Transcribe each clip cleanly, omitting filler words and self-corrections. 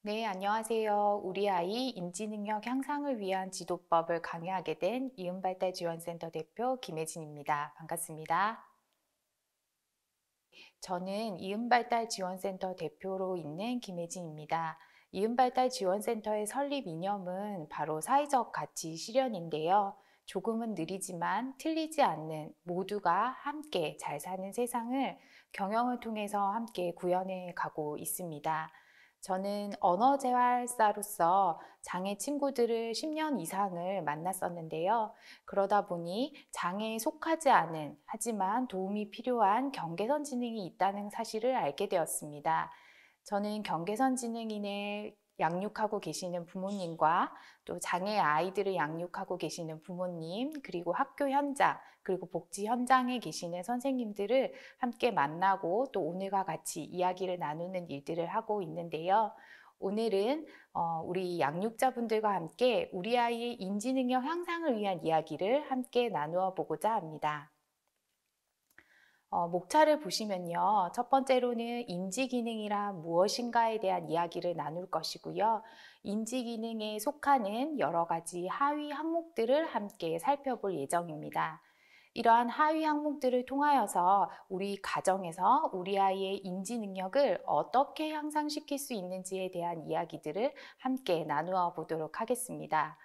네, 안녕하세요. 우리 아이 인지능력 향상을 위한 지도법을 강의하게 된 이음발달지원센터 대표 김혜진입니다. 반갑습니다. 저는 이음발달지원센터 대표로 있는 김혜진입니다. 이음발달지원센터의 설립 이념은 바로 사회적 가치 실현인데요. 조금은 느리지만 틀리지 않는 모두가 함께 잘 사는 세상을 경영을 통해서 함께 구현해 가고 있습니다. 저는 언어재활사로서 장애 친구들을 10년 이상을 만났었는데요. 그러다 보니 장애에 속하지 않은 하지만 도움이 필요한 경계선 지능이 있다는 사실을 알게 되었습니다. 저는 경계선 지능인을 양육하고 계시는 부모님과 또 장애 아이들을 양육하고 계시는 부모님, 그리고 학교 현장, 그리고 복지 현장에 계시는 선생님들을 함께 만나고 또 오늘과 같이 이야기를 나누는 일들을 하고 있는데요. 오늘은 우리 양육자분들과 함께 우리 아이의 인지능력 향상을 위한 이야기를 함께 나누어 보고자 합니다. 목차를 보시면요. 첫 번째로는 인지기능이란 무엇인가에 대한 이야기를 나눌 것이고요. 인지기능에 속하는 여러 가지 하위 항목들을 함께 살펴볼 예정입니다. 이러한 하위 항목들을 통하여서 우리 가정에서 우리 아이의 인지 능력을 어떻게 향상시킬 수 있는지에 대한 이야기들을 함께 나누어 보도록 하겠습니다.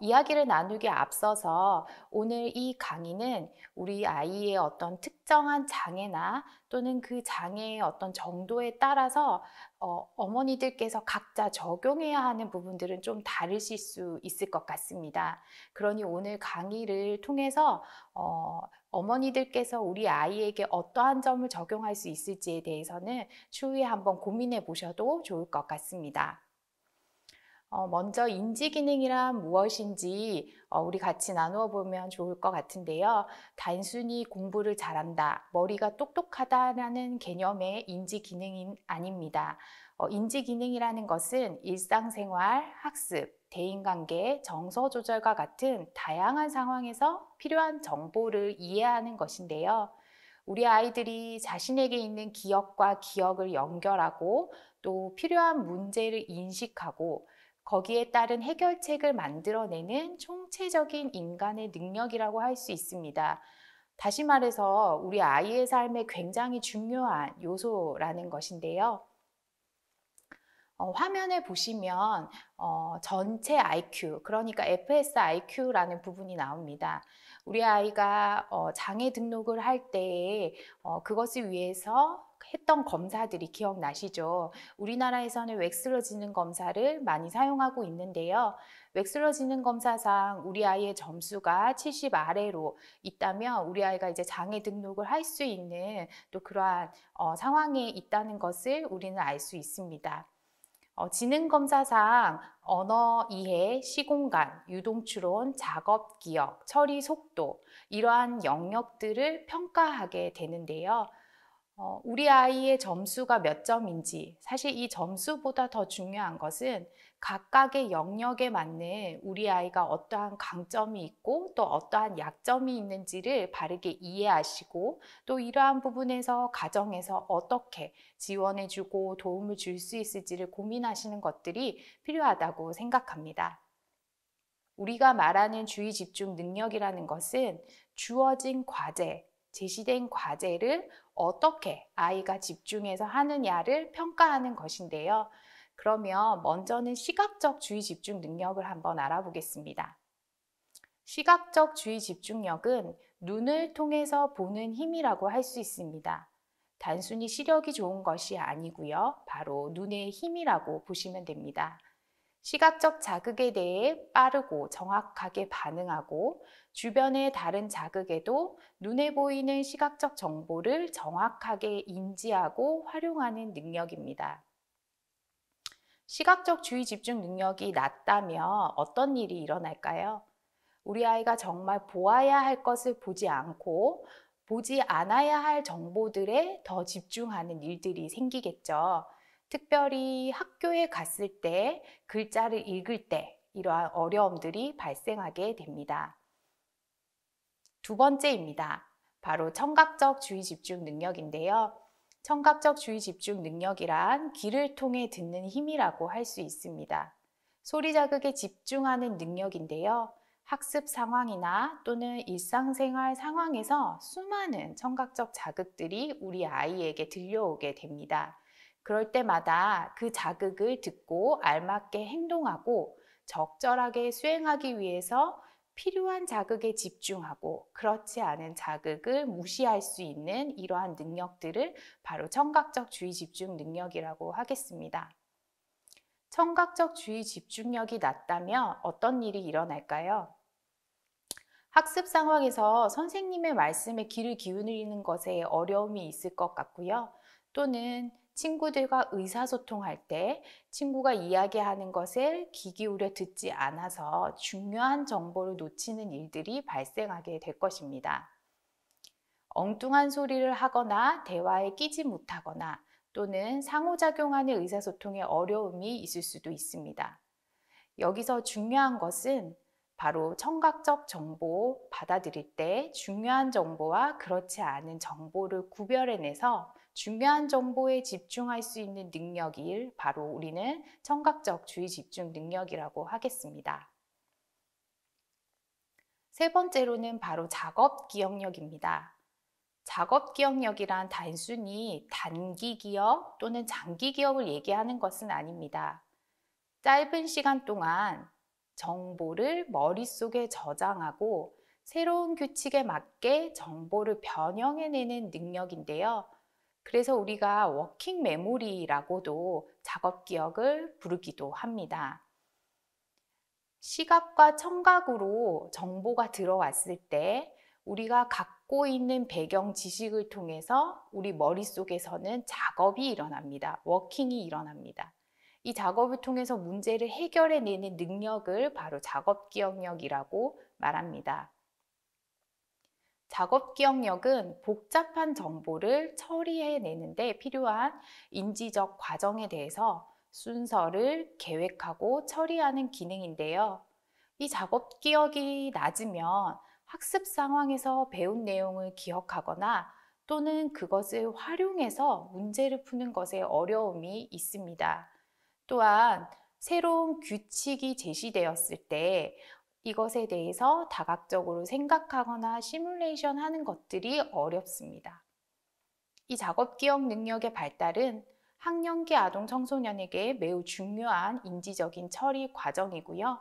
이야기를 나누기에 앞서서 오늘 이 강의는 우리 아이의 어떤 특정한 장애나 또는 그 장애의 어떤 정도에 따라서 어머니들께서 각자 적용해야 하는 부분들은 좀 다르실 수 있을 것 같습니다. 그러니 오늘 강의를 통해서 어머니들께서 우리 아이에게 어떠한 점을 적용할 수 있을지에 대해서는 추후에 한번 고민해 보셔도 좋을 것 같습니다. 먼저 인지기능이란 무엇인지 우리 같이 나누어 보면 좋을 것 같은데요. 단순히 공부를 잘한다, 머리가 똑똑하다라는 개념의 인지기능이 아닙니다. 인지기능이라는 것은 일상생활, 학습, 대인관계, 정서조절과 같은 다양한 상황에서 필요한 정보를 이해하는 것인데요. 우리 아이들이 자신에게 있는 기억과 기억을 연결하고 또 필요한 문제를 인식하고 거기에 따른 해결책을 만들어내는 총체적인 인간의 능력이라고 할 수 있습니다. 다시 말해서 우리 아이의 삶에 굉장히 중요한 요소라는 것인데요. 화면에 보시면 전체 IQ, 그러니까 FSIQ라는 부분이 나옵니다. 우리 아이가 장애 등록을 할 때에 그것을 위해서 했던 검사들이 기억나시죠? 우리나라에서는 웩슬러 지능 검사를 많이 사용하고 있는데요. 웩슬러 지능 검사상 우리 아이의 점수가 70 아래로 있다면 우리 아이가 이제 장애 등록을 할 수 있는 또 그러한 상황에 있다는 것을 우리는 알 수 있습니다. 지능검사상 언어 이해, 시공간, 유동추론, 작업 기억, 처리 속도 이러한 영역들을 평가하게 되는데요. 우리 아이의 점수가 몇 점인지 사실 이 점수보다 더 중요한 것은 각각의 영역에 맞는 우리 아이가 어떠한 강점이 있고 또 어떠한 약점이 있는지를 바르게 이해하시고 또 이러한 부분에서 가정에서 어떻게 지원해주고 도움을 줄 수 있을지를 고민하시는 것들이 필요하다고 생각합니다. 우리가 말하는 주의 집중 능력이라는 것은 주어진 과제, 제시된 과제를 어떻게 아이가 집중해서 하느냐를 평가하는 것인데요. 그러면 먼저는 시각적 주의 집중 능력을 한번 알아보겠습니다. 시각적 주의 집중력은 눈을 통해서 보는 힘이라고 할 수 있습니다. 단순히 시력이 좋은 것이 아니고요. 바로 눈의 힘이라고 보시면 됩니다. 시각적 자극에 대해 빠르고 정확하게 반응하고 주변의 다른 자극에도 눈에 보이는 시각적 정보를 정확하게 인지하고 활용하는 능력입니다. 시각적 주의 집중 능력이 낮다면 어떤 일이 일어날까요? 우리 아이가 정말 보아야 할 것을 보지 않고 보지 않아야 할 정보들에 더 집중하는 일들이 생기겠죠. 특별히 학교에 갔을 때, 글자를 읽을 때 이러한 어려움들이 발생하게 됩니다. 두 번째입니다. 바로 청각적 주의 집중 능력인데요. 청각적 주의 집중 능력이란 귀를 통해 듣는 힘이라고 할 수 있습니다. 소리 자극에 집중하는 능력인데요. 학습 상황이나 또는 일상생활 상황에서 수많은 청각적 자극들이 우리 아이에게 들려오게 됩니다. 그럴 때마다 그 자극을 듣고 알맞게 행동하고 적절하게 수행하기 위해서 필요한 자극에 집중하고 그렇지 않은 자극을 무시할 수 있는 이러한 능력들을 바로 청각적 주의 집중 능력이라고 하겠습니다. 청각적 주의 집중력이 낮다면 어떤 일이 일어날까요? 학습 상황에서 선생님의 말씀에 귀를 기울이는 것에 어려움이 있을 것 같고요. 또는 친구들과 의사소통할 때 친구가 이야기하는 것을 귀 기울여 듣지 않아서 중요한 정보를 놓치는 일들이 발생하게 될 것입니다. 엉뚱한 소리를 하거나 대화에 끼지 못하거나 또는 상호작용하는 의사소통에 어려움이 있을 수도 있습니다. 여기서 중요한 것은 바로 청각적 정보 받아들일 때 중요한 정보와 그렇지 않은 정보를 구별해내서 중요한 정보에 집중할 수 있는 능력을 바로 우리는 청각적 주의 집중 능력이라고 하겠습니다. 세 번째로는 바로 작업 기억력입니다. 작업 기억력이란 단순히 단기 기억 또는 장기 기억을 얘기하는 것은 아닙니다. 짧은 시간 동안 정보를 머릿속에 저장하고 새로운 규칙에 맞게 정보를 변형해내는 능력인데요. 그래서 우리가 워킹 메모리라고도 작업 기억을 부르기도 합니다. 시각과 청각으로 정보가 들어왔을 때 우리가 갖고 있는 배경 지식을 통해서 우리 머릿속에서는 작업이 일어납니다. 워킹이 일어납니다. 이 작업을 통해서 문제를 해결해내는 능력을 바로 작업 기억력이라고 말합니다. 작업 기억력은 복잡한 정보를 처리해내는데 필요한 인지적 과정에 대해서 순서를 계획하고 처리하는 기능인데요. 이 작업 기억이 낮으면 학습 상황에서 배운 내용을 기억하거나 또는 그것을 활용해서 문제를 푸는 것에 어려움이 있습니다. 또한 새로운 규칙이 제시되었을 때 이것에 대해서 다각적으로 생각하거나 시뮬레이션 하는 것들이 어렵습니다. 이 작업 기억 능력의 발달은 학령기 아동 청소년에게 매우 중요한 인지적인 처리 과정이고요.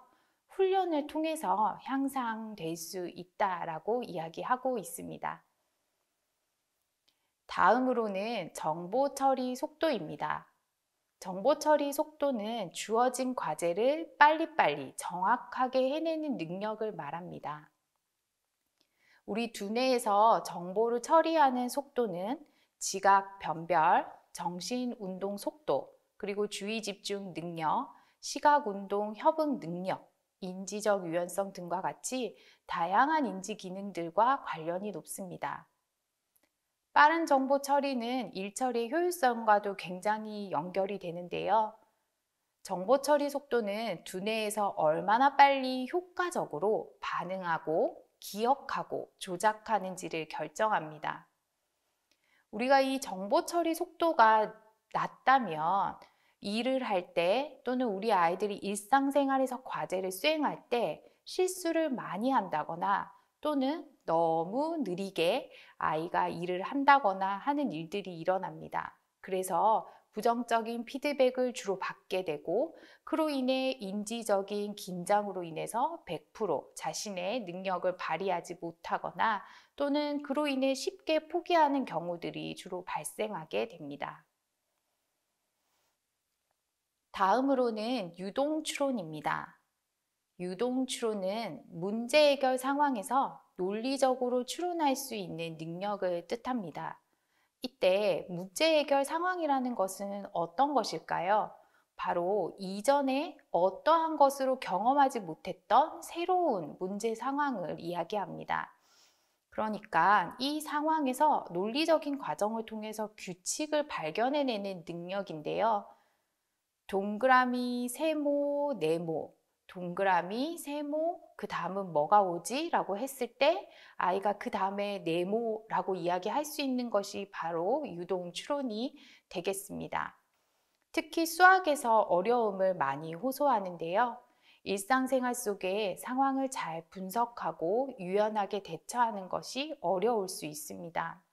훈련을 통해서 향상될 수 있다라고 이야기하고 있습니다. 다음으로는 정보 처리 속도입니다. 정보 처리 속도는 주어진 과제를 빨리빨리 정확하게 해내는 능력을 말합니다. 우리 두뇌에서 정보를 처리하는 속도는 지각 변별, 정신 운동 속도, 그리고 주의 집중 능력, 시각 운동 협응 능력, 인지적 유연성 등과 같이 다양한 인지 기능들과 관련이 높습니다. 빠른 정보 처리는 일 처리의 효율성과도 굉장히 연결이 되는데요. 정보 처리 속도는 두뇌에서 얼마나 빨리 효과적으로 반응하고 기억하고 조작하는지를 결정합니다. 우리가 이 정보 처리 속도가 낮다면 일을 할 때 또는 우리 아이들이 일상생활에서 과제를 수행할 때 실수를 많이 한다거나 또는 너무 느리게 아이가 일을 한다거나 하는 일들이 일어납니다. 그래서 부정적인 피드백을 주로 받게 되고 그로 인해 인지적인 긴장으로 인해서 100% 자신의 능력을 발휘하지 못하거나 또는 그로 인해 쉽게 포기하는 경우들이 주로 발생하게 됩니다. 다음으로는 유동추론입니다. 유동추론은 문제 해결 상황에서 논리적으로 추론할 수 있는 능력을 뜻합니다. 이때 문제 해결 상황이라는 것은 어떤 것일까요? 바로 이전에 어떠한 것으로 경험하지 못했던 새로운 문제 상황을 이야기합니다. 그러니까 이 상황에서 논리적인 과정을 통해서 규칙을 발견해내는 능력인데요. 동그라미, 세모, 네모 동그라미, 세모, 그 다음은 뭐가 오지? 라고 했을 때 아이가 그 다음에 네모라고 이야기할 수 있는 것이 바로 유동 추론이 되겠습니다. 특히 수학에서 어려움을 많이 호소하는데요. 일상생활 속에 상황을 잘 분석하고 유연하게 대처하는 것이 어려울 수 있습니다.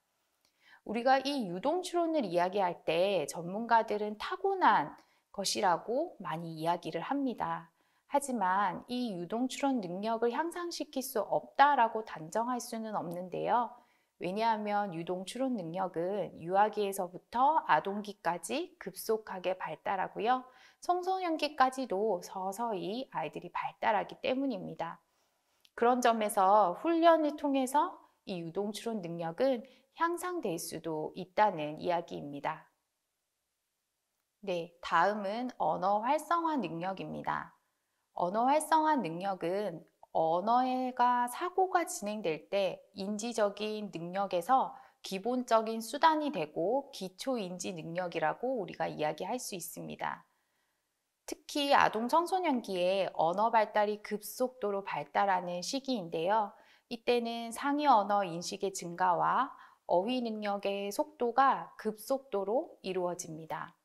우리가 이 유동 추론을 이야기할 때 전문가들은 타고난 것이라고 많이 이야기를 합니다. 하지만 이 유동 추론 능력을 향상시킬 수 없다라고 단정할 수는 없는데요. 왜냐하면 유동 추론 능력은 유아기에서부터 아동기까지 급속하게 발달하고요. 청소년기까지도 서서히 아이들이 발달하기 때문입니다. 그런 점에서 훈련을 통해서 이 유동 추론 능력은 향상될 수도 있다는 이야기입니다. 네, 다음은 언어 활성화 능력입니다. 언어 활성화 능력은 언어가 사고가 진행될 때 인지적인 능력에서 기본적인 수단이 되고 기초 인지 능력이라고 우리가 이야기할 수 있습니다. 특히 아동 청소년기에 언어 발달이 급속도로 발달하는 시기인데요. 이때는 상위 언어 인식의 증가와 어휘 능력의 속도가 급속도로 이루어집니다.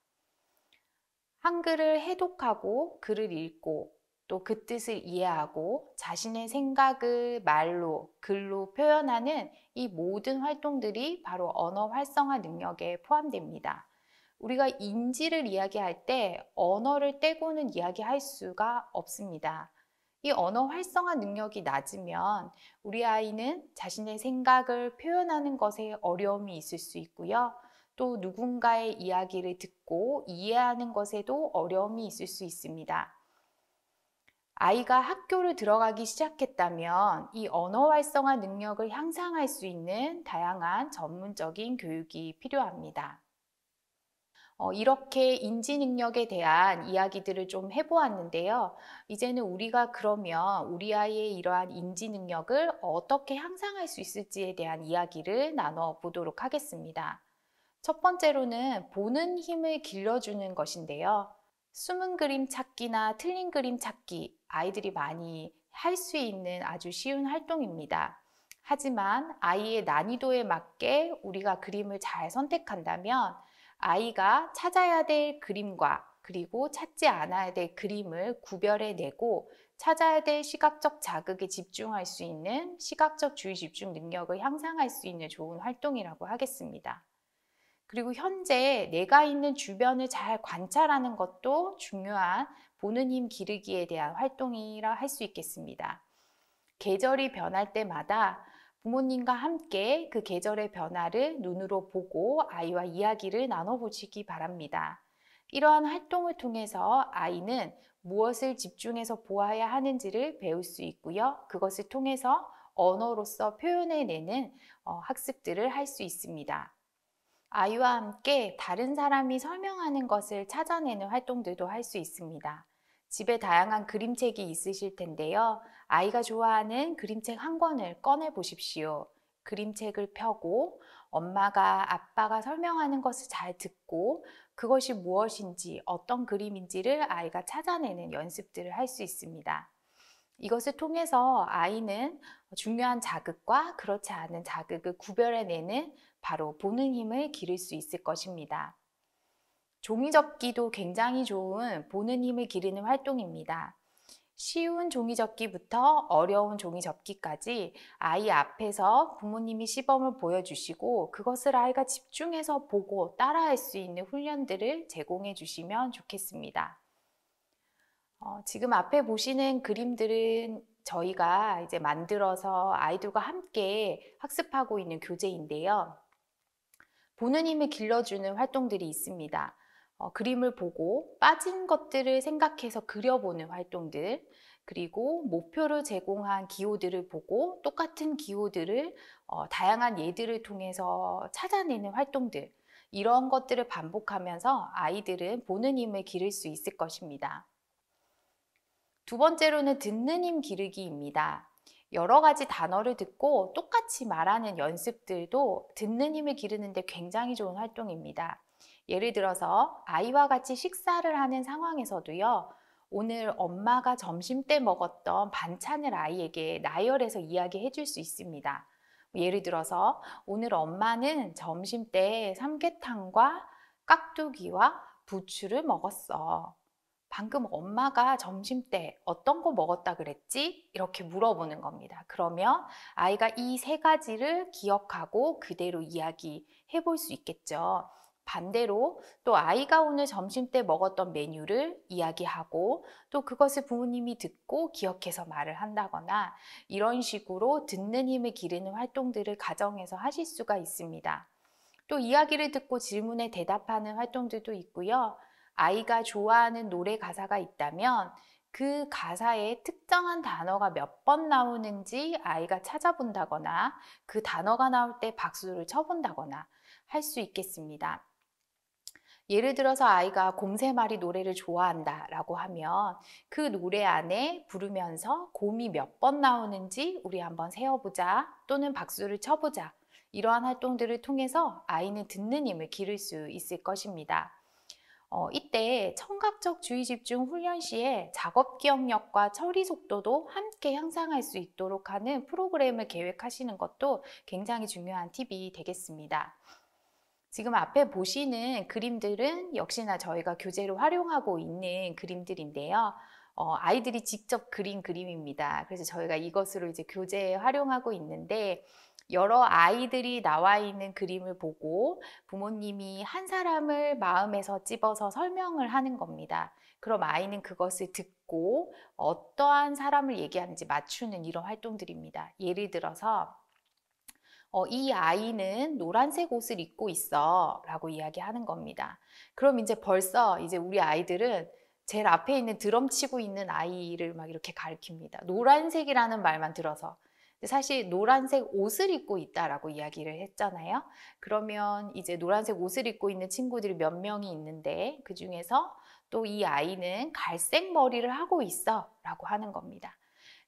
한글을 해독하고 글을 읽고 또 그 뜻을 이해하고 자신의 생각을 말로, 글로 표현하는 이 모든 활동들이 바로 언어 활성화 능력에 포함됩니다. 우리가 인지를 이야기할 때 언어를 떼고는 이야기할 수가 없습니다. 이 언어 활성화 능력이 낮으면 우리 아이는 자신의 생각을 표현하는 것에 어려움이 있을 수 있고요. 또 누군가의 이야기를 듣고 이해하는 것에도 어려움이 있을 수 있습니다. 아이가 학교를 들어가기 시작했다면 이 언어 활성화 능력을 향상할 수 있는 다양한 전문적인 교육이 필요합니다. 이렇게 인지 능력에 대한 이야기들을 좀 해보았는데요. 이제는 우리가 그러면 우리 아이의 이러한 인지 능력을 어떻게 향상할 수 있을지에 대한 이야기를 나눠보도록 하겠습니다. 첫 번째로는 보는 힘을 길러주는 것인데요. 숨은 그림 찾기나 틀린 그림 찾기, 아이들이 많이 할 수 있는 아주 쉬운 활동입니다. 하지만 아이의 난이도에 맞게 우리가 그림을 잘 선택한다면 아이가 찾아야 될 그림과 그리고 찾지 않아야 될 그림을 구별해내고 찾아야 될 시각적 자극에 집중할 수 있는 시각적 주의 집중 능력을 향상할 수 있는 좋은 활동이라고 하겠습니다. 그리고 현재 내가 있는 주변을 잘 관찰하는 것도 중요한 보는 힘 기르기에 대한 활동이라 할 수 있겠습니다. 계절이 변할 때마다 부모님과 함께 그 계절의 변화를 눈으로 보고 아이와 이야기를 나눠보시기 바랍니다. 이러한 활동을 통해서 아이는 무엇을 집중해서 보아야 하는지를 배울 수 있고요. 그것을 통해서 언어로서 표현해내는 학습들을 할 수 있습니다. 아이와 함께 다른 사람이 설명하는 것을 찾아내는 활동들도 할 수 있습니다. 집에 다양한 그림책이 있으실 텐데요. 아이가 좋아하는 그림책 한 권을 꺼내 보십시오. 그림책을 펴고 엄마가 아빠가 설명하는 것을 잘 듣고 그것이 무엇인지 어떤 그림인지를 아이가 찾아내는 연습들을 할 수 있습니다. 이것을 통해서 아이는 중요한 자극과 그렇지 않은 자극을 구별해내는 바로 보는 힘을 기를 수 있을 것입니다. 종이접기도 굉장히 좋은 보는 힘을 기르는 활동입니다. 쉬운 종이접기부터 어려운 종이접기까지 아이 앞에서 부모님이 시범을 보여주시고 그것을 아이가 집중해서 보고 따라할 수 있는 훈련들을 제공해 주시면 좋겠습니다. 지금 앞에 보시는 그림들은 저희가 이제 만들어서 아이들과 함께 학습하고 있는 교재인데요. 보는 힘을 길러주는 활동들이 있습니다. 그림을 보고 빠진 것들을 생각해서 그려보는 활동들, 그리고 목표를 제공한 기호들을 보고 똑같은 기호들을 다양한 예들을 통해서 찾아내는 활동들, 이런 것들을 반복하면서 아이들은 보는 힘을 기를 수 있을 것입니다. 두 번째로는 듣는 힘 기르기입니다. 여러 가지 단어를 듣고 똑같이 말하는 연습들도 듣는 힘을 기르는데 굉장히 좋은 활동입니다. 예를 들어서 아이와 같이 식사를 하는 상황에서도요, 오늘 엄마가 점심때 먹었던 반찬을 아이에게 나열해서 이야기해 줄 수 있습니다. 예를 들어서 오늘 엄마는 점심때 삼계탕과 깍두기와 부추를 먹었어. 방금 엄마가 점심때 어떤 거 먹었다 그랬지? 이렇게 물어보는 겁니다. 그러면 아이가 이 세 가지를 기억하고 그대로 이야기해 볼 수 있겠죠. 반대로 또 아이가 오늘 점심때 먹었던 메뉴를 이야기하고 또 그것을 부모님이 듣고 기억해서 말을 한다거나 이런 식으로 듣는 힘을 기르는 활동들을 가정에서 하실 수가 있습니다. 또 이야기를 듣고 질문에 대답하는 활동들도 있고요. 아이가 좋아하는 노래 가사가 있다면 그 가사에 특정한 단어가 몇 번 나오는지 아이가 찾아본다거나 그 단어가 나올 때 박수를 쳐본다거나 할 수 있겠습니다. 예를 들어서 아이가 곰새마리 노래를 좋아한다라고 하면 그 노래 안에 부르면서 곰이 몇 번 나오는지 우리 한번 세어보자 또는 박수를 쳐보자. 이러한 활동들을 통해서 아이는 듣는 힘을 기를 수 있을 것입니다. 이때 청각적 주의 집중 훈련 시에 작업 기억력과 처리 속도도 함께 향상할 수 있도록 하는 프로그램을 계획하시는 것도 굉장히 중요한 팁이 되겠습니다. 지금 앞에 보시는 그림들은 역시나 저희가 교재로 활용하고 있는 그림들인데요. 아이들이 직접 그린 그림입니다. 그래서 저희가 이것으로 이제 교재에 활용하고 있는데 여러 아이들이 나와 있는 그림을 보고 부모님이 한 사람을 마음에서 찝어서 설명을 하는 겁니다. 그럼 아이는 그것을 듣고 어떠한 사람을 얘기하는지 맞추는 이런 활동들입니다. 예를 들어서 이 아이는 노란색 옷을 입고 있어 라고 이야기하는 겁니다. 그럼 이제 벌써 이제 우리 아이들은 제일 앞에 있는 드럼 치고 있는 아이를 막 이렇게 가리킵니다. 노란색이라는 말만 들어서. 사실 노란색 옷을 입고 있다라고 이야기를 했잖아요. 그러면 이제 노란색 옷을 입고 있는 친구들이 몇 명이 있는데 그 중에서 또 이 아이는 갈색 머리를 하고 있어 라고 하는 겁니다.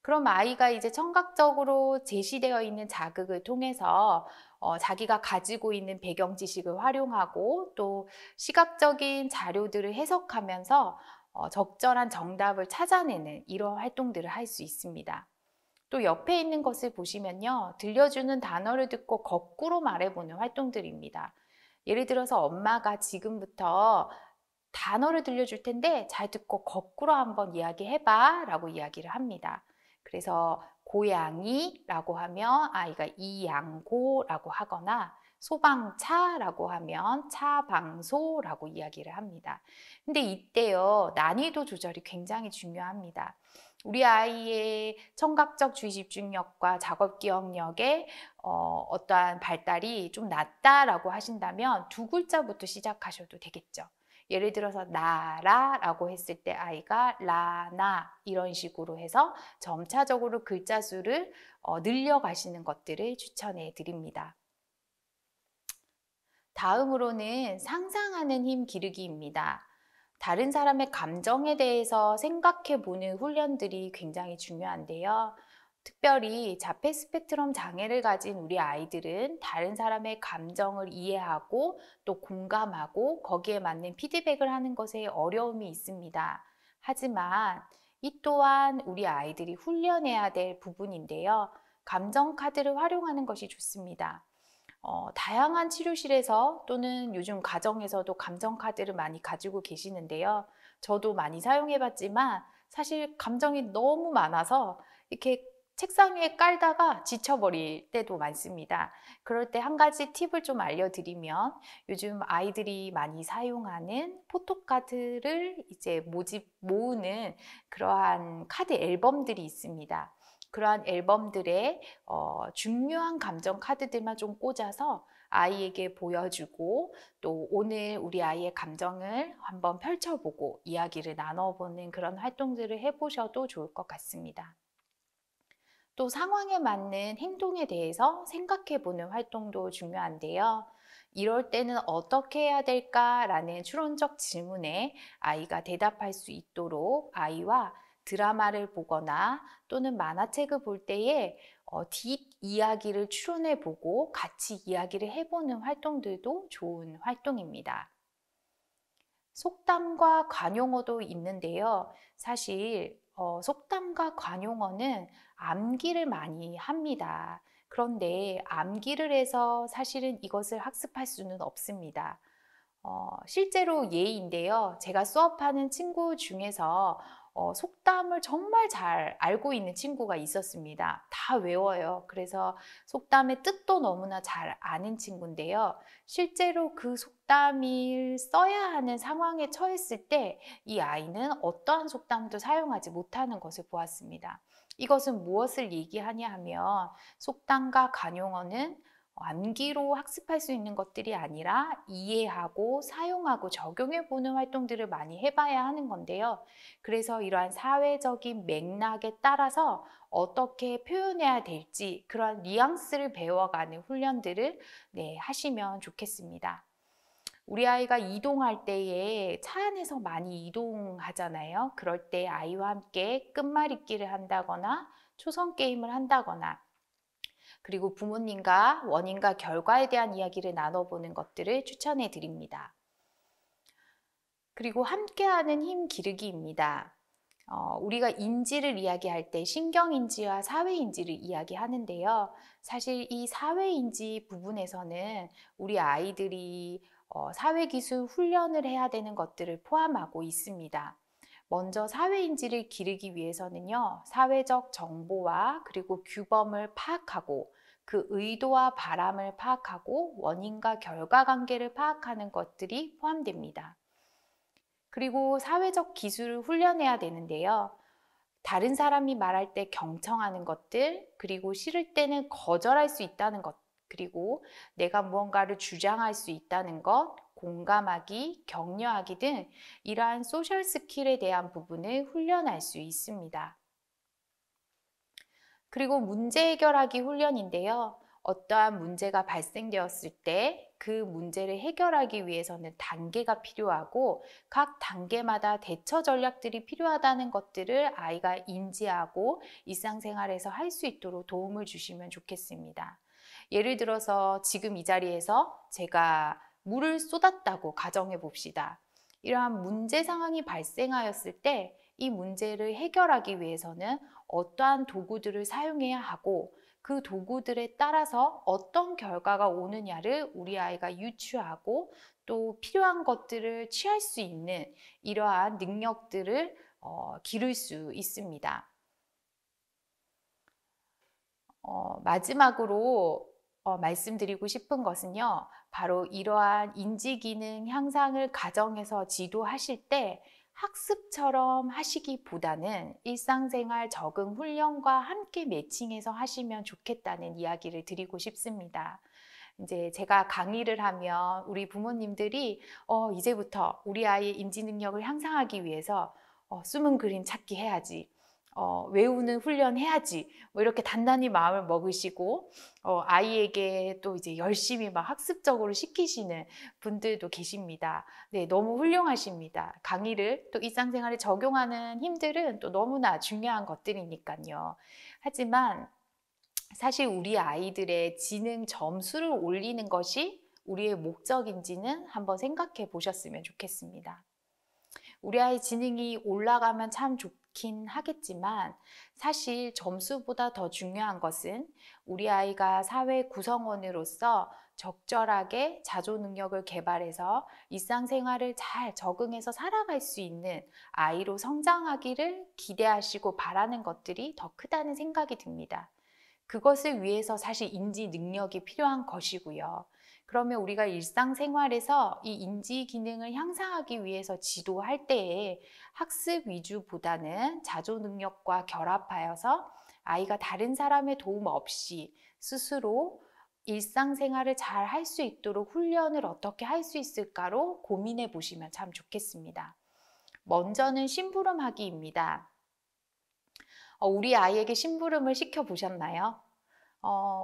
그럼 아이가 이제 청각적으로 제시되어 있는 자극을 통해서 자기가 가지고 있는 배경 지식을 활용하고 또 시각적인 자료들을 해석하면서 적절한 정답을 찾아내는 이런 활동들을 할 수 있습니다. 또 옆에 있는 것을 보시면요. 들려주는 단어를 듣고 거꾸로 말해보는 활동들입니다. 예를 들어서 엄마가 지금부터 단어를 들려줄 텐데 잘 듣고 거꾸로 한번 이야기해봐 라고 이야기를 합니다. 그래서 고양이라고 하면 아이가 이양고라고 하거나 소방차라고 하면 차방소라고 이야기를 합니다. 근데 이때요, 난이도 조절이 굉장히 중요합니다. 우리 아이의 청각적 주의 집중력과 작업 기억력의 어떠한 발달이 좀 낮다라고 하신다면 두 글자부터 시작하셔도 되겠죠. 예를 들어서 나라라고 했을 때 아이가 라나 이런 식으로 해서 점차적으로 글자 수를 늘려가시는 것들을 추천해 드립니다. 다음으로는 상상하는 힘 기르기입니다. 다른 사람의 감정에 대해서 생각해 보는 훈련들이 굉장히 중요한데요. 특별히 자폐 스펙트럼 장애를 가진 우리 아이들은 다른 사람의 감정을 이해하고 또 공감하고 거기에 맞는 피드백을 하는 것에 어려움이 있습니다. 하지만 이 또한 우리 아이들이 훈련해야 될 부분인데요. 감정 카드를 활용하는 것이 좋습니다. 다양한 치료실에서 또는 요즘 가정에서도 감정 카드를 많이 가지고 계시는데요. 저도 많이 사용해 봤지만 사실 감정이 너무 많아서 이렇게 책상 위에 깔다가 지쳐버릴 때도 많습니다. 그럴 때 한 가지 팁을 좀 알려드리면 요즘 아이들이 많이 사용하는 포토카드를 이제 모으는 그러한 카드 앨범들이 있습니다. 그러한 앨범들에 중요한 감정 카드들만 좀 꽂아서 아이에게 보여주고 또 오늘 우리 아이의 감정을 한번 펼쳐보고 이야기를 나눠보는 그런 활동들을 해보셔도 좋을 것 같습니다. 또 상황에 맞는 행동에 대해서 생각해보는 활동도 중요한데요. 이럴 때는 어떻게 해야 될까라는 추론적 질문에 아이가 대답할 수 있도록 아이와 드라마를 보거나 또는 만화책을 볼 때에 뒷 이야기를 추론해 보고 같이 이야기를 해보는 활동들도 좋은 활동입니다. 속담과 관용어도 있는데요. 사실 속담과 관용어는 암기를 많이 합니다. 그런데 암기를 해서 사실은 이것을 학습할 수는 없습니다. 실제로 예인데요. 제가 수업하는 친구 중에서 속담을 정말 잘 알고 있는 친구가 있었습니다. 다 외워요. 그래서 속담의 뜻도 너무나 잘 아는 친구인데요. 실제로 그 속담을 써야 하는 상황에 처했을 때 이 아이는 어떠한 속담도 사용하지 못하는 것을 보았습니다. 이것은 무엇을 얘기하냐 하면 속담과 관용어는 암기로 학습할 수 있는 것들이 아니라 이해하고 사용하고 적용해 보는 활동들을 많이 해봐야 하는 건데요. 그래서 이러한 사회적인 맥락에 따라서 어떻게 표현해야 될지 그러한 뉘앙스를 배워가는 훈련들을 하시면 좋겠습니다. 우리 아이가 이동할 때에 차 안에서 많이 이동하잖아요. 그럴 때 아이와 함께 끝말잇기를 한다거나 초성 게임을 한다거나 그리고 부모님과 원인과 결과에 대한 이야기를 나눠보는 것들을 추천해 드립니다. 그리고 함께하는 힘 기르기입니다. 우리가 인지를 이야기할 때 신경인지와 사회인지를 이야기하는데요. 사실 이 사회인지 부분에서는 우리 아이들이 사회기술 훈련을 해야 되는 것들을 포함하고 있습니다. 먼저 사회인지를 기르기 위해서는요, 사회적 정보와 그리고 규범을 파악하고 그 의도와 바람을 파악하고 원인과 결과 관계를 파악하는 것들이 포함됩니다. 그리고 사회적 기술을 훈련해야 되는데요. 다른 사람이 말할 때 경청하는 것들, 그리고 싫을 때는 거절할 수 있다는 것, 그리고 내가 무언가를 주장할 수 있다는 것, 공감하기, 격려하기 등 이러한 소셜 스킬에 대한 부분을 훈련할 수 있습니다. 그리고 문제 해결하기 훈련인데요. 어떠한 문제가 발생되었을 때 그 문제를 해결하기 위해서는 단계가 필요하고 각 단계마다 대처 전략들이 필요하다는 것들을 아이가 인지하고 일상생활에서 할 수 있도록 도움을 주시면 좋겠습니다. 예를 들어서 지금 이 자리에서 제가 물을 쏟았다고 가정해 봅시다. 이러한 문제 상황이 발생하였을 때 이 문제를 해결하기 위해서는 어떠한 도구들을 사용해야 하고 그 도구들에 따라서 어떤 결과가 오느냐를 우리 아이가 유추하고 또 필요한 것들을 취할 수 있는 이러한 능력들을 기를 수 있습니다. 마지막으로 말씀드리고 싶은 것은요. 바로 이러한 인지기능 향상을 가정에서 지도하실 때 학습처럼 하시기보다는 일상생활 적응 훈련과 함께 매칭해서 하시면 좋겠다는 이야기를 드리고 싶습니다. 이제 제가 강의를 하면 우리 부모님들이 이제부터 우리 아이의 인지 능력을 향상하기 위해서 숨은 그림 찾기 해야지. 외우는 훈련 해야지. 뭐 이렇게 단단히 마음을 먹으시고 아이에게 또 이제 열심히 막 학습적으로 시키시는 분들도 계십니다. 네, 너무 훌륭하십니다. 강의를 또 일상생활에 적용하는 힘들은 또 너무나 중요한 것들이니까요. 하지만 사실 우리 아이들의 지능 점수를 올리는 것이 우리의 목적인지는 한번 생각해 보셨으면 좋겠습니다. 우리 아이 지능이 올라가면 참 좋긴 하겠지만 사실 점수보다 더 중요한 것은 우리 아이가 사회 구성원으로서 적절하게 자조 능력을 개발해서 일상생활을 잘 적응해서 살아갈 수 있는 아이로 성장하기를 기대하시고 바라는 것들이 더 크다는 생각이 듭니다. 그것을 위해서 사실 인지 능력이 필요한 것이고요. 그러면 우리가 일상생활에서 이 인지 기능을 향상하기 위해서 지도할 때에 학습 위주보다는 자조 능력과 결합하여서 아이가 다른 사람의 도움 없이 스스로 일상생활을 잘 할 수 있도록 훈련을 어떻게 할 수 있을까로 고민해 보시면 참 좋겠습니다. 먼저는 심부름하기입니다. 우리 아이에게 심부름을 시켜 보셨나요?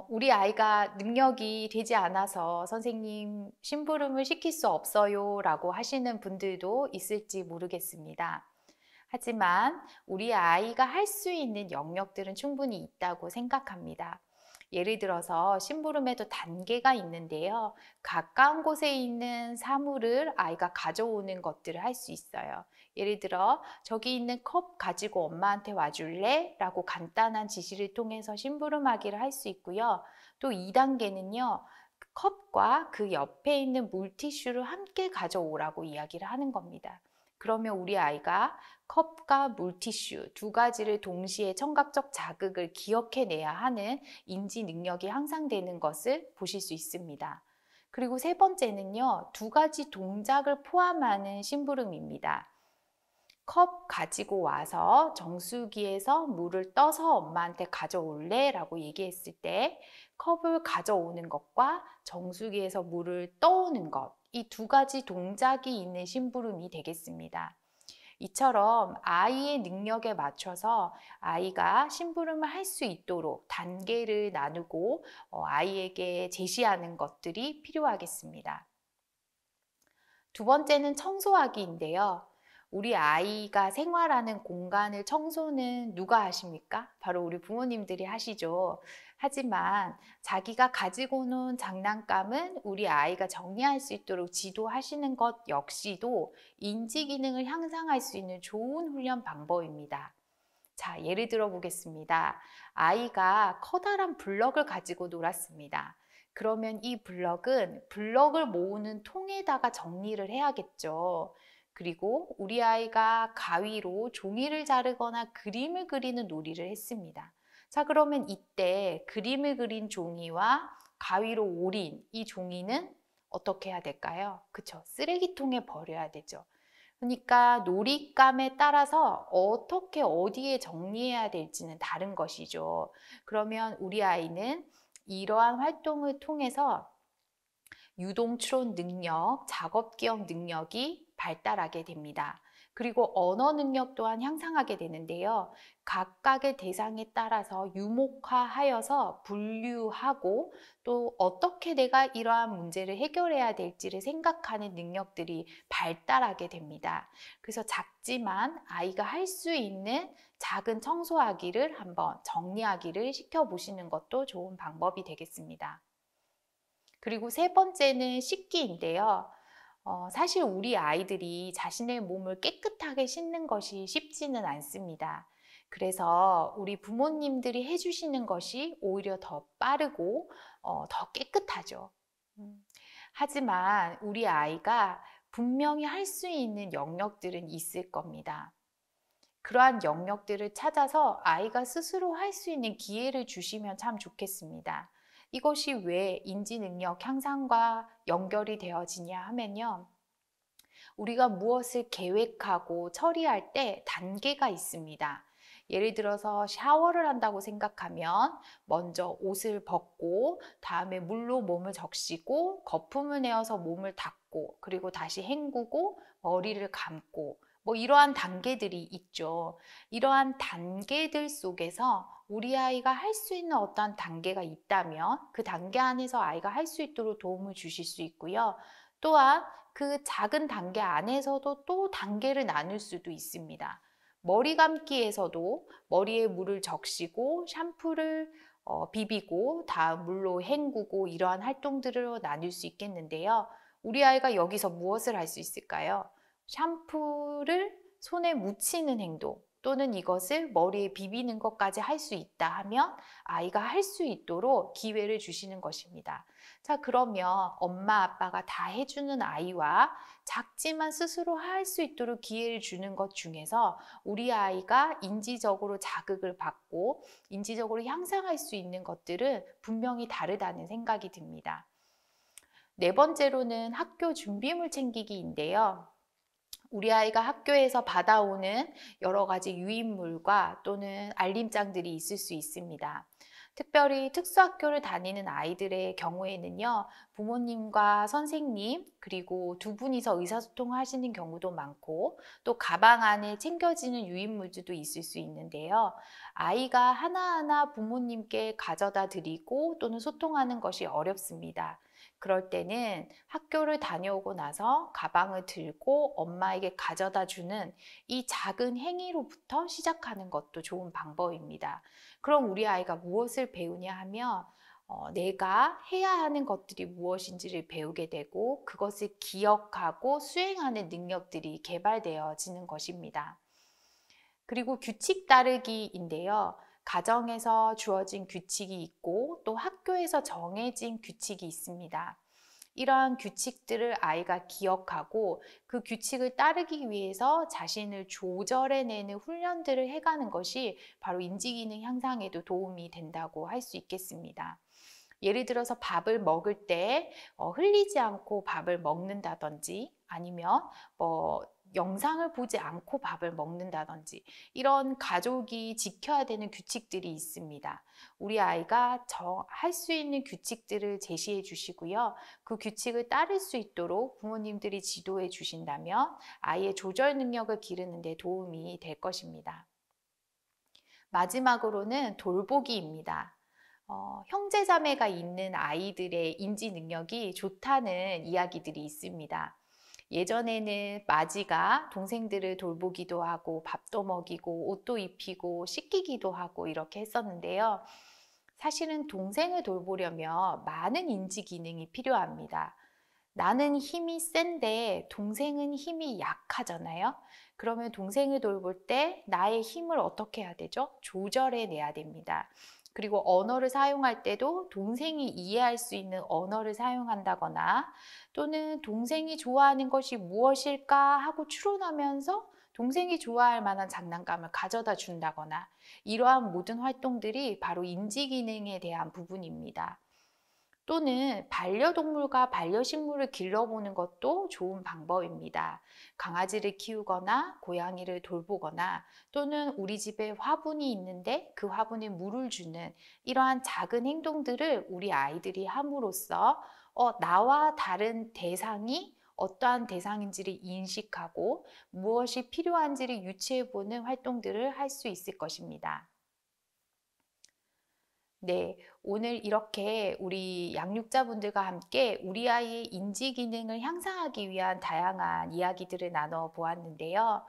우리 아이가 능력이 되지 않아서 선생님 심부름을 시킬 수 없어요 라고 하시는 분들도 있을지 모르겠습니다. 하지만 우리 아이가 할 수 있는 영역들은 충분히 있다고 생각합니다. 예를 들어서 심부름에도 단계가 있는데요. 가까운 곳에 있는 사물을 아이가 가져오는 것들을 할 수 있어요. 예를 들어 저기 있는 컵 가지고 엄마한테 와줄래? 라고 간단한 지시를 통해서 심부름하기를 할 수 있고요. 또 2단계는요. 컵과 그 옆에 있는 물티슈를 함께 가져오라고 이야기를 하는 겁니다. 그러면 우리 아이가 컵과 물티슈 두 가지를 동시에 청각적 자극을 기억해내야 하는 인지 능력이 향상되는 것을 보실 수 있습니다. 그리고 세 번째는요, 두 가지 동작을 포함하는 심부름입니다. 컵 가지고 와서 정수기에서 물을 떠서 엄마한테 가져올래? 라고 얘기했을 때 컵을 가져오는 것과 정수기에서 물을 떠오는 것, 이 두 가지 동작이 있는 심부름이 되겠습니다. 이처럼 아이의 능력에 맞춰서 아이가 심부름을 할 수 있도록 단계를 나누고 아이에게 제시하는 것들이 필요하겠습니다. 두 번째는 청소하기인데요. 우리 아이가 생활하는 공간을 청소는 누가 하십니까? 바로 우리 부모님들이 하시죠. 하지만 자기가 가지고 노는 장난감은 우리 아이가 정리할 수 있도록 지도하시는 것 역시도 인지 기능을 향상할 수 있는 좋은 훈련 방법입니다. 자, 예를 들어 보겠습니다. 아이가 커다란 블럭을 가지고 놀았습니다. 그러면 이 블럭은 블럭을 모으는 통에다가 정리를 해야겠죠. 그리고 우리 아이가 가위로 종이를 자르거나 그림을 그리는 놀이를 했습니다. 자, 그러면 이때 그림을 그린 종이와 가위로 오린 이 종이는 어떻게 해야 될까요? 그쵸? 쓰레기통에 버려야 되죠. 그러니까 놀잇감에 따라서 어떻게 어디에 정리해야 될지는 다른 것이죠. 그러면 우리 아이는 이러한 활동을 통해서 유동추론 능력, 작업 기억 능력이 발달하게 됩니다. 그리고 언어 능력 또한 향상하게 되는데요. 각각의 대상에 따라서 유목화하여서 분류하고 또 어떻게 내가 이러한 문제를 해결해야 될지를 생각하는 능력들이 발달하게 됩니다. 그래서 작지만 아이가 할 수 있는 작은 청소하기를 한번 정리하기를 시켜보시는 것도 좋은 방법이 되겠습니다. 그리고 세 번째는 씻기인데요. 사실 우리 아이들이 자신의 몸을 깨끗하게 씻는 것이 쉽지는 않습니다. 그래서 우리 부모님들이 해주시는 것이 오히려 더 빠르고 더 깨끗하죠. 하지만 우리 아이가 분명히 할 수 있는 영역들은 있을 겁니다. 그러한 영역들을 찾아서 아이가 스스로 할 수 있는 기회를 주시면 참 좋겠습니다. 이것이 왜 인지 능력 향상과 연결이 되어지냐 하면요. 우리가 무엇을 계획하고 처리할 때 단계가 있습니다. 예를 들어서 샤워를 한다고 생각하면 먼저 옷을 벗고 다음에 물로 몸을 적시고 거품을 내어서 몸을 닦고 그리고 다시 헹구고 머리를 감고 뭐 이러한 단계들이 있죠. 이러한 단계들 속에서 우리 아이가 할 수 있는 어떠한 단계가 있다면 그 단계 안에서 아이가 할 수 있도록 도움을 주실 수 있고요. 또한 그 작은 단계 안에서도 또 단계를 나눌 수도 있습니다. 머리 감기에서도 머리에 물을 적시고 샴푸를 비비고 다음 물로 헹구고 이러한 활동들을 나눌 수 있겠는데요. 우리 아이가 여기서 무엇을 할 수 있을까요? 샴푸를 손에 묻히는 행동 또는 이것을 머리에 비비는 것까지 할 수 있다 하면 아이가 할 수 있도록 기회를 주시는 것입니다. 자, 그러면 엄마 아빠가 다 해주는 아이와 작지만 스스로 할 수 있도록 기회를 주는 것 중에서 우리 아이가 인지적으로 자극을 받고 인지적으로 향상할 수 있는 것들은 분명히 다르다는 생각이 듭니다. 네 번째로는 학교 준비물 챙기기인데요. 우리 아이가 학교에서 받아오는 여러 가지 유인물과 또는 알림장들이 있을 수 있습니다. 특별히 특수학교를 다니는 아이들의 경우에는요, 부모님과 선생님, 그리고 두 분이서 의사소통을 하시는 경우도 많고, 또 가방 안에 챙겨지는 유인물들도 있을 수 있는데요. 아이가 하나하나 부모님께 가져다 드리고 또는 소통하는 것이 어렵습니다. 그럴 때는 학교를 다녀오고 나서 가방을 들고 엄마에게 가져다 주는 이 작은 행위로부터 시작하는 것도 좋은 방법입니다. 그럼 우리 아이가 무엇을 배우냐 하면 내가 해야 하는 것들이 무엇인지를 배우게 되고 그것을 기억하고 수행하는 능력들이 개발되어지는 것입니다. 그리고 규칙 따르기인데요. 가정에서 주어진 규칙이 있고 또 학교에서 정해진 규칙이 있습니다. 이러한 규칙들을 아이가 기억하고 그 규칙을 따르기 위해서 자신을 조절해내는 훈련들을 해가는 것이 바로 인지기능 향상에도 도움이 된다고 할 수 있겠습니다. 예를 들어서 밥을 먹을 때 흘리지 않고 밥을 먹는다든지 아니면 영상을 보지 않고 밥을 먹는다든지 이런 가족이 지켜야 되는 규칙들이 있습니다. 우리 아이가 할 수 있는 규칙들을 제시해 주시고요. 그 규칙을 따를 수 있도록 부모님들이 지도해 주신다면 아이의 조절 능력을 기르는 데 도움이 될 것입니다. 마지막으로는 돌보기입니다. 형제 자매가 있는 아이들의 인지 능력이 좋다는 이야기들이 있습니다. 예전에는 마지가 동생들을 돌보기도 하고 밥도 먹이고 옷도 입히고 씻기기도 하고 이렇게 했었는데요. 사실은 동생을 돌보려면 많은 인지 기능이 필요합니다. 나는 힘이 센데 동생은 힘이 약하잖아요. 그러면 동생을 돌볼 때 나의 힘을 어떻게 해야 되죠? 조절해 내야 됩니다. 그리고 언어를 사용할 때도 동생이 이해할 수 있는 언어를 사용한다거나 또는 동생이 좋아하는 것이 무엇일까 하고 추론하면서 동생이 좋아할 만한 장난감을 가져다 준다거나 이러한 모든 활동들이 바로 인지 기능에 대한 부분입니다. 또는 반려동물과 반려식물을 길러보는 것도 좋은 방법입니다. 강아지를 키우거나 고양이를 돌보거나 또는 우리 집에 화분이 있는데 그 화분에 물을 주는 이러한 작은 행동들을 우리 아이들이 함으로써 나와 다른 대상이 어떠한 대상인지를 인식하고 무엇이 필요한지를 유추해보는 활동들을 할 수 있을 것입니다. 네, 오늘 이렇게 우리 양육자분들과 함께 우리 아이의 인지 기능을 향상하기 위한 다양한 이야기들을 나눠 보았는데요.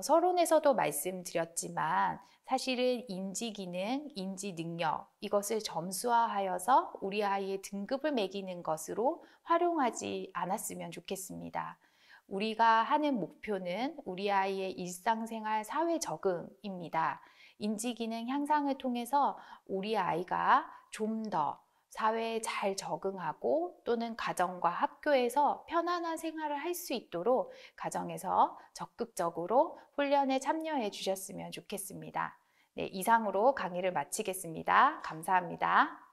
서론에서도 말씀드렸지만 사실은 인지 기능, 인지 능력 이것을 점수화하여서 우리 아이의 등급을 매기는 것으로 활용하지 않았으면 좋겠습니다. 우리가 하는 목표는 우리 아이의 일상생활 사회 적응입니다. 인지기능 향상을 통해서 우리 아이가 좀 더 사회에 잘 적응하고 또는 가정과 학교에서 편안한 생활을 할 수 있도록 가정에서 적극적으로 훈련에 참여해 주셨으면 좋겠습니다. 네, 이상으로 강의를 마치겠습니다. 감사합니다.